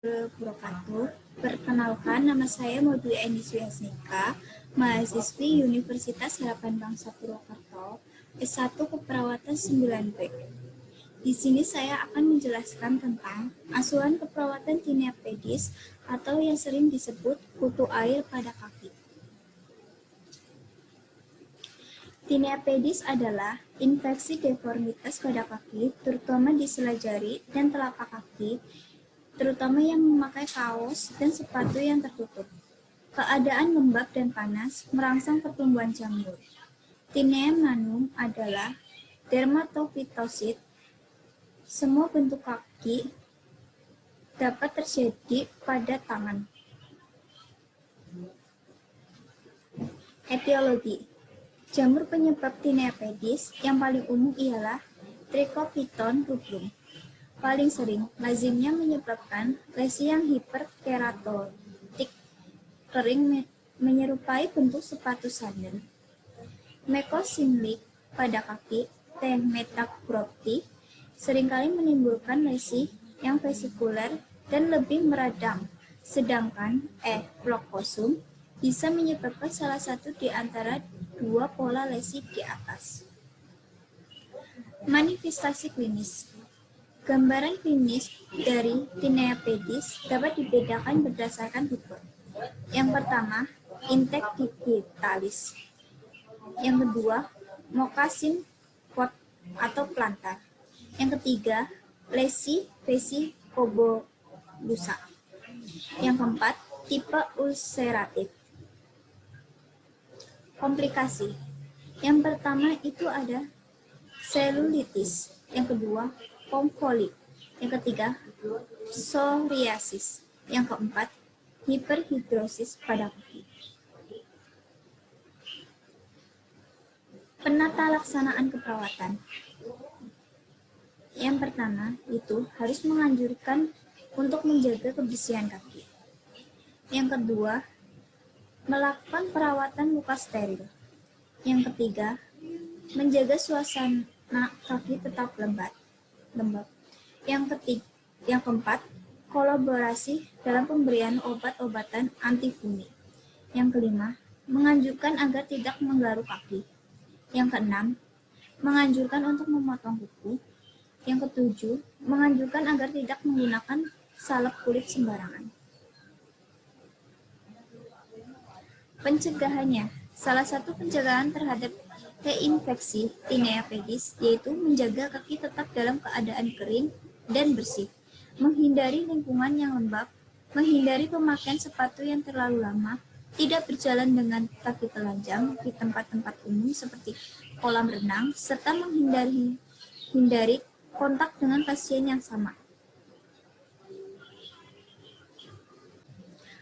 Wabarakatuh. Perkenalkan, nama saya Maudwi Aindiswi Hasnika, mahasiswi Universitas Harapan Bangsa Purwokerto, S1 Keperawatan 9B. Di sini saya akan menjelaskan tentang asuhan keperawatan tinea pedis atau yang sering disebut kutu air pada kaki. Tinea pedis adalah infeksi deformitas pada kaki, terutama di sela jari dan telapak kaki, terutama yang memakai kaos dan sepatu yang tertutup. Keadaan lembab dan panas merangsang pertumbuhan jamur. Tinea manum adalah dermatofitosit. Semua bentuk kaki dapat terjadi pada tangan. Etiologi. Jamur penyebab tinea pedis yang paling umum ialah Trichopiton rubrum. Paling sering, lazimnya menyebabkan lesi yang hiperkeratotik kering menyerupai bentuk sepatu sandal. Mekosimlik pada kaki, T. metacropti, seringkali menimbulkan lesi yang vesikuler dan lebih meradang, sedangkan E. flocosum bisa menyebabkan salah satu di antara dua pola lesi di atas. Manifestasi klinis. Gambaran klinis dari tinea pedis dapat dibedakan berdasarkan tipe. Yang pertama, intek digitalis. Yang kedua, moccasin foot atau plantar. Yang ketiga, lesi vesicobolusa. Yang keempat, tipe ulceratif. Komplikasi. Yang pertama itu ada selulitis. Yang kedua, komfolit. Yang ketiga, psoriasis. Yang keempat, hiperhidrosis pada kaki. Penata laksanaan keperawatan. Yang pertama itu harus menganjurkan untuk menjaga kebersihan kaki. Yang kedua, melakukan perawatan luka steril. Yang ketiga, menjaga suasana kaki tetap lembab. Yang keempat, kolaborasi dalam pemberian obat-obatan antifungik. Yang kelima, menganjurkan agar tidak menggaruk kaki. Yang keenam, menganjurkan untuk memotong kuku. Yang ketujuh, menganjurkan agar tidak menggunakan salep kulit sembarangan. Pencegahannya, salah satu pencegahan terhadap reinfeksi tinea pedis yaitu menjaga kaki tetap dalam keadaan kering dan bersih, menghindari lingkungan yang lembab, menghindari pemakaian sepatu yang terlalu lama, tidak berjalan dengan kaki telanjang di tempat-tempat umum seperti kolam renang, serta menghindari kontak dengan pasien yang sama.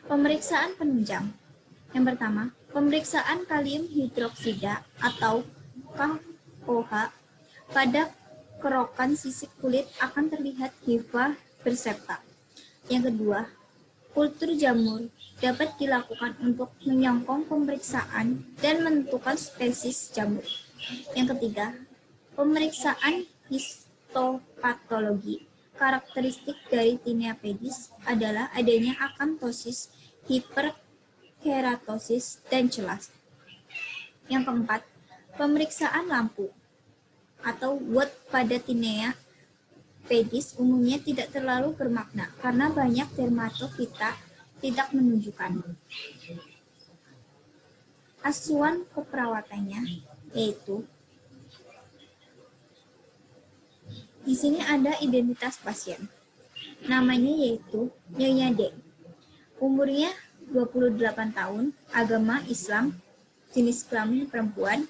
Pemeriksaan penunjang. Yang pertama, pemeriksaan kalium hidroksida atau KOH pada kerokan sisik kulit akan terlihat hifa berserta. Yang kedua, kultur jamur dapat dilakukan untuk menyongkong pemeriksaan dan menentukan spesies jamur. Yang ketiga, pemeriksaan histopatologi. Karakteristik dari tinea pedis adalah adanya akantosis, hiperkeratosis, dan celas. Yang keempat, pemeriksaan lampu atau WOT pada tinea pedis umumnya tidak terlalu bermakna karena banyak dermatofita tidak menunjukkan. Asuhan keperawatannya yaitu di sini ada identitas pasien. Namanya yaitu Nyonya D. Umurnya 28 tahun, agama Islam, jenis kelamin perempuan,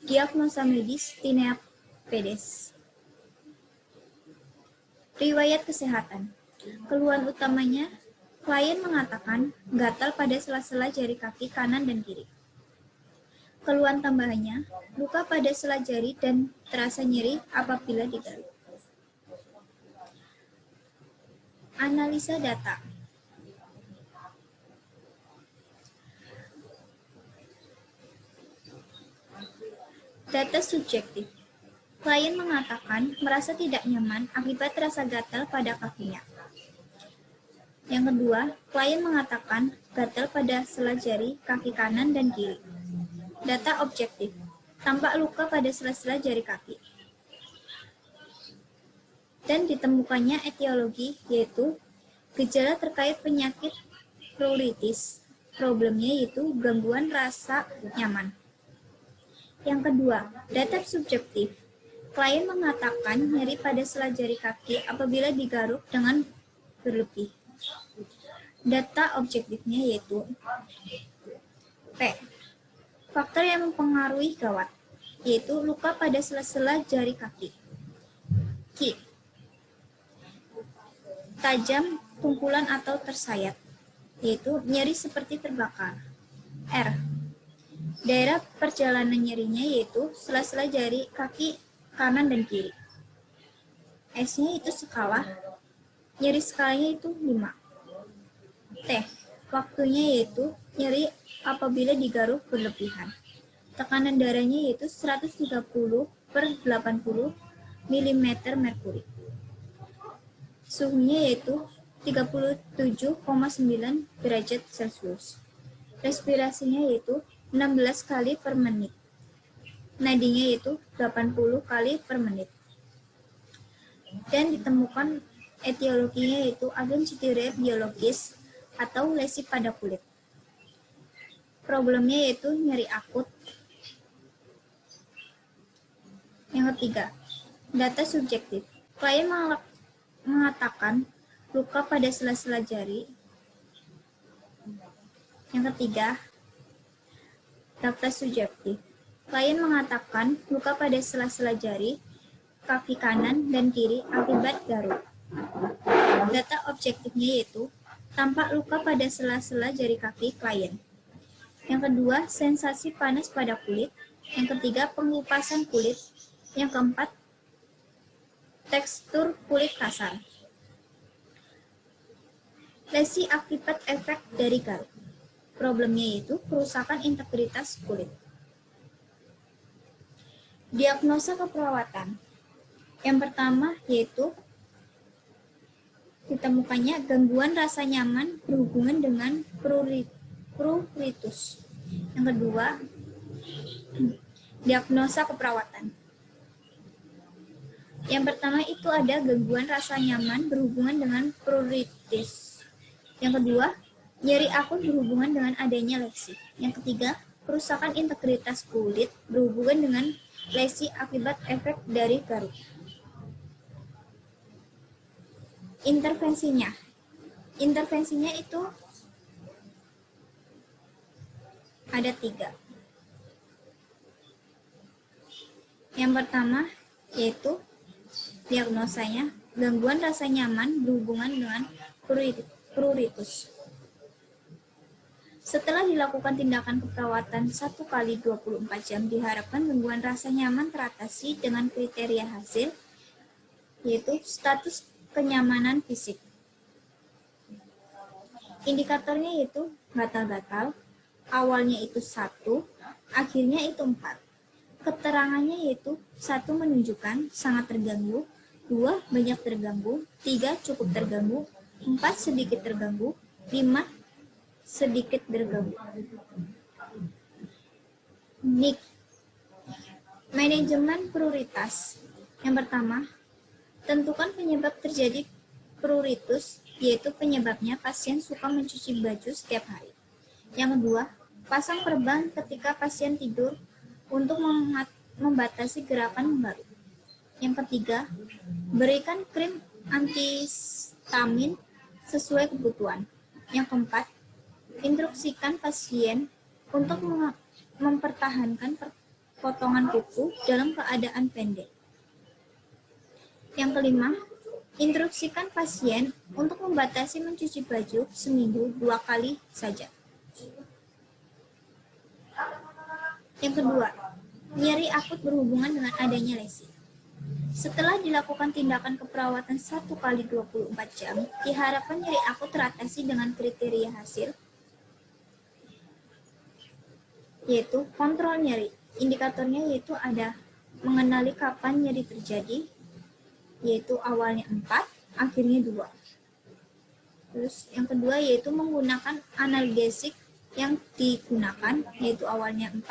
diagnosa medis tinea pedis. Riwayat kesehatan. Keluhan utamanya, klien mengatakan gatal pada sela-sela jari kaki kanan dan kiri. Keluhan tambahannya, luka pada sela jari dan terasa nyeri apabila digaruk. Analisa data. Data subjektif. Klien mengatakan merasa tidak nyaman akibat rasa gatal pada kakinya. Yang kedua, klien mengatakan gatal pada sela jari kaki kanan dan kiri. Data objektif, tampak luka pada sela-sela jari kaki. Dan ditemukannya etiologi, yaitu gejala terkait penyakit pruritus. Problemnya yaitu gangguan rasa nyaman. Yang kedua, data subjektif. Klien mengatakan nyeri pada sela jari kaki apabila digaruk dengan berlebih. Data objektifnya yaitu P. Faktor yang mempengaruhi gawat, yaitu luka pada sela-sela jari kaki. Q. Tajam, tungkulan atau tersayat, yaitu nyeri seperti terbakar. R. Daerah perjalanan nyerinya yaitu sela-sela jari kaki kanan dan kiri. S-nya itu skala, nyeri skalanya itu 5. T. Waktunya yaitu nyeri apabila digaruk berlebihan. Tekanan darahnya yaitu 130/80 mm merkuri. Suhunya yaitu 37,9 derajat Celcius. Respirasinya yaitu 16 kali per menit. Nadinya yaitu 80 kali per menit. Dan ditemukan etiologinya yaitu agen cedera biologis atau lesi pada kulit. Problemnya yaitu nyeri akut. Yang ketiga, data subjektif. Klien mengatakan luka pada sela-sela jari. Yang ketiga, data subjektif. Klien mengatakan luka pada sela-sela jari kaki kanan dan kiri akibat garuk. Data objektifnya yaitu tampak luka pada sela-sela jari kaki klien. Yang kedua, sensasi panas pada kulit. Yang ketiga, pengupasan kulit. Yang keempat, tekstur kulit kasar. Lesi akibat efek dari garuk. Problemnya yaitu kerusakan integritas kulit. Diagnosa keperawatan. Yang pertama yaitu ditemukannya gangguan rasa nyaman berhubungan dengan pruritus. Yang kedua, diagnosa keperawatan. Yang pertama itu ada gangguan rasa nyaman berhubungan dengan pruritus. Yang kedua, nyeri akut berhubungan dengan adanya lesi. Yang ketiga, kerusakan integritas kulit berhubungan dengan lesi akibat efek dari garuk. Intervensinya itu ada 3. Yang pertama yaitu diagnosanya gangguan rasa nyaman berhubungan dengan pruritus. Setelah dilakukan tindakan keperawatan 1 kali 24 jam, diharapkan gangguan rasa nyaman teratasi dengan kriteria hasil, yaitu status kenyamanan fisik. Indikatornya yaitu gatal-gatal, awalnya itu 1, akhirnya itu 4. Keterangannya yaitu 1 menunjukkan sangat terganggu, 2 banyak terganggu, 3 cukup terganggu, 4 sedikit terganggu, 5 sedikit terganggu. NIC. Manajemen prioritas. Yang pertama, tentukan penyebab terjadi pruritus, yaitu penyebabnya pasien suka mencuci baju setiap hari. Yang kedua, pasang perban ketika pasien tidur untuk membatasi gerakan membaru. Yang ketiga, berikan krim antihistamin sesuai kebutuhan. Yang keempat, instruksikan pasien untuk mempertahankan potongan kuku dalam keadaan pendek. Yang kelima, instruksikan pasien untuk membatasi mencuci baju seminggu 2 kali saja. Yang kedua, nyeri akut berhubungan dengan adanya lesi. Setelah dilakukan tindakan keperawatan 1 kali 24 jam, diharapkan nyeri akut teratasi dengan kriteria hasil, yaitu kontrol nyeri. Indikatornya yaitu ada mengenali kapan nyeri terjadi, yaitu awalnya 4, akhirnya 2. Terus yang kedua yaitu menggunakan analgesik yang digunakan, yaitu awalnya 4,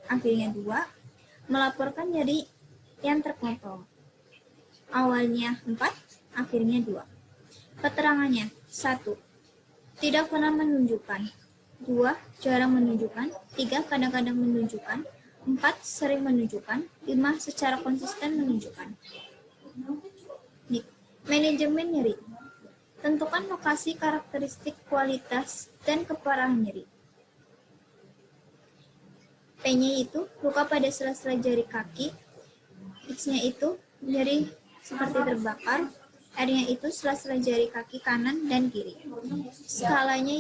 akhirnya 2. Melaporkan nyeri yang terkontrol. Awalnya 4, akhirnya 2. Keterangannya, 1. Tidak pernah menunjukkan. 2. Jarang menunjukkan. 3. Kadang-kadang menunjukkan. 4. Sering menunjukkan. 5. Secara konsisten menunjukkan. Manajemen nyeri. Tentukan lokasi, karakteristik, kualitas, dan keparahan nyeri. P-nya itu luka pada sela-sela jari kaki. X-nya itu nyeri seperti terbakar. R-nya itu sela-sela jari kaki kanan dan kiri. Skalanya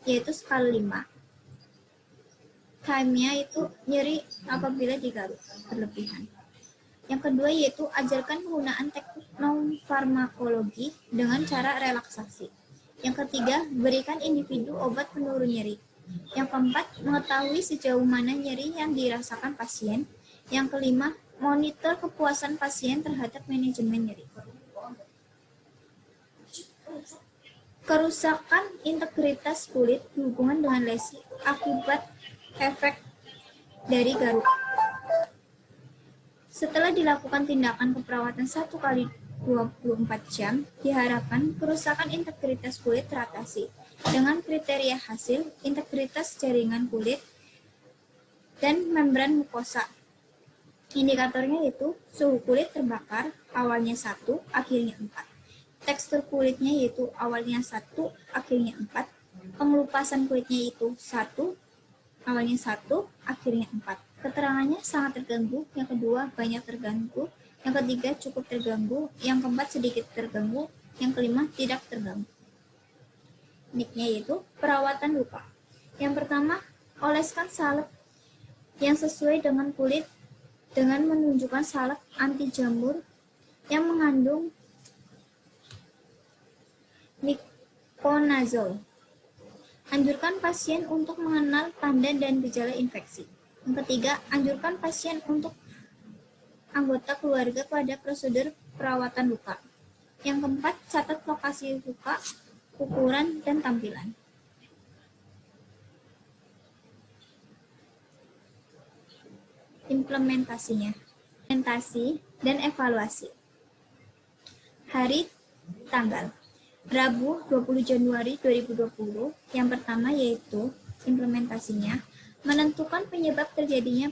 yaitu skala 5. Time-nya itu nyeri apabila digaruk berlebihan. Yang kedua yaitu ajarkan penggunaan teknik non-farmakologi dengan cara relaksasi. Yang ketiga, berikan individu obat penurun nyeri. Yang keempat, mengetahui sejauh mana nyeri yang dirasakan pasien. Yang kelima, monitor kepuasan pasien terhadap manajemen nyeri. Kerusakan integritas kulit berhubungan dengan lesi akibat efek dari garuk. Setelah dilakukan tindakan keperawatan 1 kali 24 jam, diharapkan kerusakan integritas kulit teratasi dengan kriteria hasil integritas jaringan kulit dan membran mukosa. Indikatornya yaitu suhu kulit terbakar, awalnya 1, akhirnya 4. Tekstur kulitnya yaitu awalnya 1, akhirnya 4. Pengelupasan kulitnya yaitu 1, awalnya 1, akhirnya 4. Keterangannya sangat terganggu, yang kedua banyak terganggu, yang ketiga cukup terganggu, yang keempat sedikit terganggu, yang kelima tidak terganggu. Tekniknya yaitu perawatan luka. Yang pertama, oleskan salep yang sesuai dengan kulit dengan menunjukkan salep anti jamur yang mengandung miconazole. Anjurkan pasien untuk mengenal tanda dan gejala infeksi. Yang ketiga, anjurkan pasien untuk anggota keluarga pada prosedur perawatan luka. Yang keempat, catat lokasi luka, ukuran, dan tampilan. Implementasinya. Implementasi dan evaluasi. Hari, tanggal. Rabu 20 Januari 2020. Yang pertama yaitu implementasinya menentukan penyebab terjadinya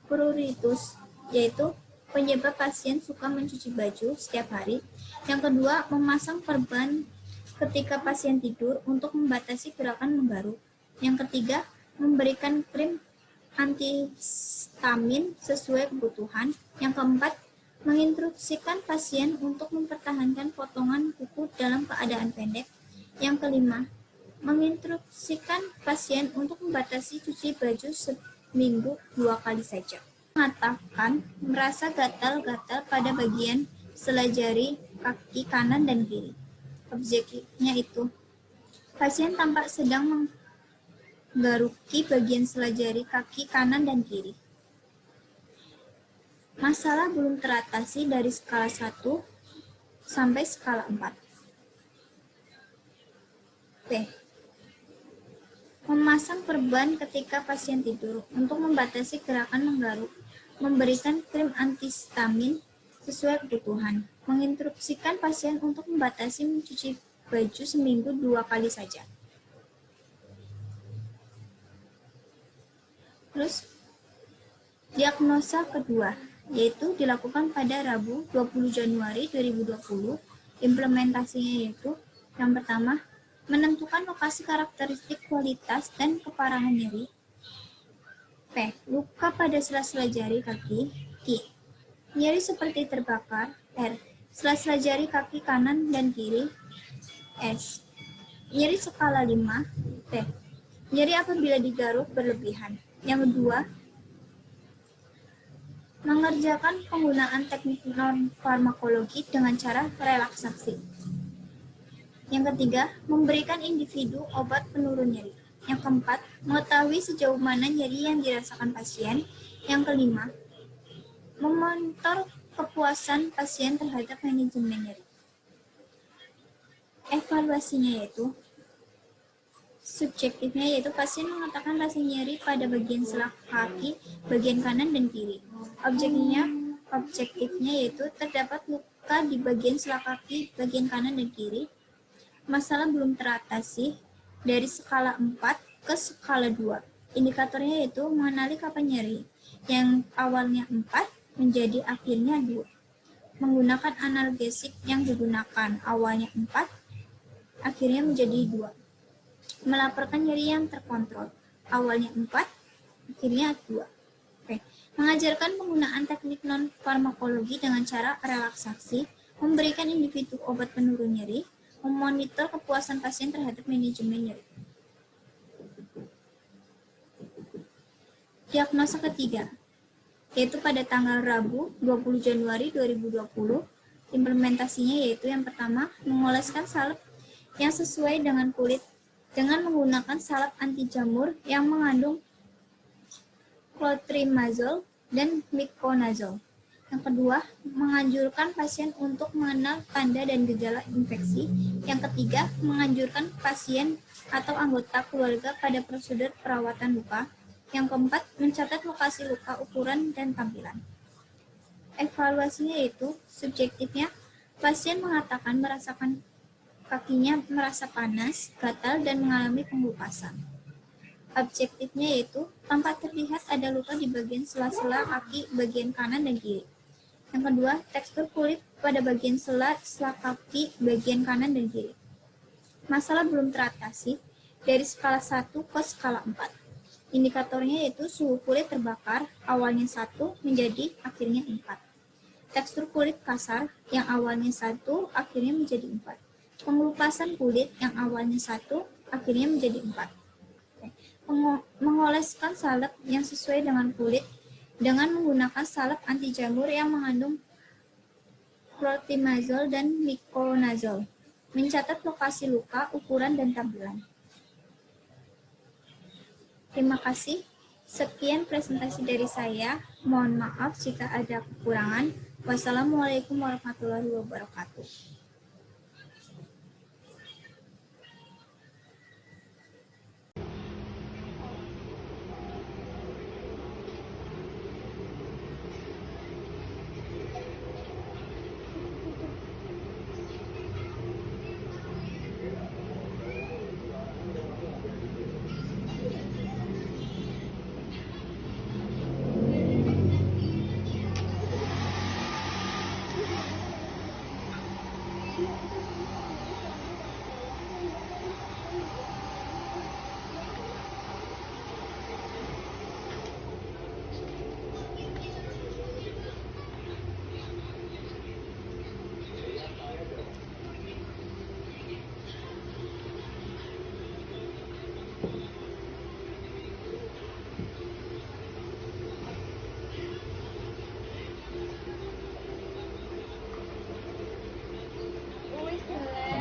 pruritus, yaitu penyebab pasien suka mencuci baju setiap hari. Yang kedua, memasang perban ketika pasien tidur untuk membatasi gerakan menggaruk. Yang ketiga, memberikan krim antihistamin sesuai kebutuhan. Yang keempat, menginstruksikan pasien untuk mempertahankan potongan kuku dalam keadaan pendek. Yang kelima, menginstruksikan pasien untuk membatasi cuci baju seminggu 2 kali saja. Mengatakan merasa gatal-gatal pada bagian sela jari kaki kanan dan kiri. Objektifnya itu, pasien tampak sedang menggaruki bagian sela jari kaki kanan dan kiri. Masalah belum teratasi dari skala 1 sampai skala 4. P. Memasang perban ketika pasien tidur untuk membatasi gerakan menggaruk, memberikan krim antihistamin sesuai kebutuhan, menginstruksikan pasien untuk membatasi mencuci baju seminggu 2 kali saja. Terus, diagnosa kedua, yaitu dilakukan pada Rabu 20 Januari 2020. Implementasinya yaitu, yang pertama, menentukan lokasi karakteristik kualitas dan keparahan nyeri. P. Luka pada sela-sela jari kaki. Q. Nyeri seperti terbakar. R. Sela-sela jari kaki kanan dan kiri. S. Nyeri skala 5. T. Nyeri apabila digaruk berlebihan. Yang kedua, mengerjakan penggunaan teknik non-farmakologi dengan cara relaksasi. Yang ketiga, memberikan individu obat penurun nyeri. Yang keempat, mengetahui sejauh mana nyeri yang dirasakan pasien. Yang kelima, memonitor kepuasan pasien terhadap manajemen nyeri. Evaluasinya yaitu subjektifnya yaitu pasien mengatakan rasa nyeri pada bagian sela kaki, bagian kanan dan kiri. Objektifnya yaitu terdapat luka di bagian sela kaki, bagian kanan dan kiri. Masalah belum teratasi dari skala 4 ke skala 2. Indikatornya yaitu mengenali kapan nyeri, yang awalnya 4 menjadi akhirnya 2. Menggunakan analgesik yang digunakan awalnya 4, akhirnya menjadi 2. Melaporkan nyeri yang terkontrol, awalnya 4, akhirnya 2. Oke. Mengajarkan penggunaan teknik non-farmakologi dengan cara relaksasi, memberikan individu obat penurun nyeri, memonitor kepuasan pasien terhadap manajemen nyeri. Diagnosa ketiga, yaitu pada tanggal Rabu 20 Januari 2020, implementasinya yaitu yang pertama, mengoleskan salep yang sesuai dengan kulit dengan menggunakan salep anti jamur yang mengandung clotrimazole dan miconazole. Yang kedua, menganjurkan pasien untuk mengenal tanda dan gejala infeksi. Yang ketiga, menganjurkan pasien atau anggota keluarga pada prosedur perawatan luka. Yang keempat, mencatat lokasi luka, ukuran, dan tampilan. Evaluasinya yaitu subjektifnya, pasien mengatakan merasakan kakinya merasa panas, gatal, dan mengalami pengelupasan. Objektifnya yaitu tampak terlihat ada luka di bagian sela-sela kaki bagian kanan dan kiri. Yang kedua, tekstur kulit pada bagian sela-sela kaki bagian kanan dan kiri. Masalah belum teratasi dari skala 1 ke skala 4. Indikatornya yaitu suhu kulit terbakar, awalnya 1 menjadi akhirnya 4. Tekstur kulit kasar yang awalnya 1 akhirnya menjadi 4. Pengelupasan kulit yang awalnya 1 akhirnya menjadi 4. Mengoleskan salep yang sesuai dengan kulit dengan menggunakan salep anti jamur yang mengandung clotrimazole dan miconazole. Mencatat lokasi luka, ukuran, dan tampilan. Terima kasih. Sekian presentasi dari saya. Mohon maaf jika ada kekurangan. Wassalamualaikum warahmatullahi wabarakatuh.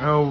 Oh.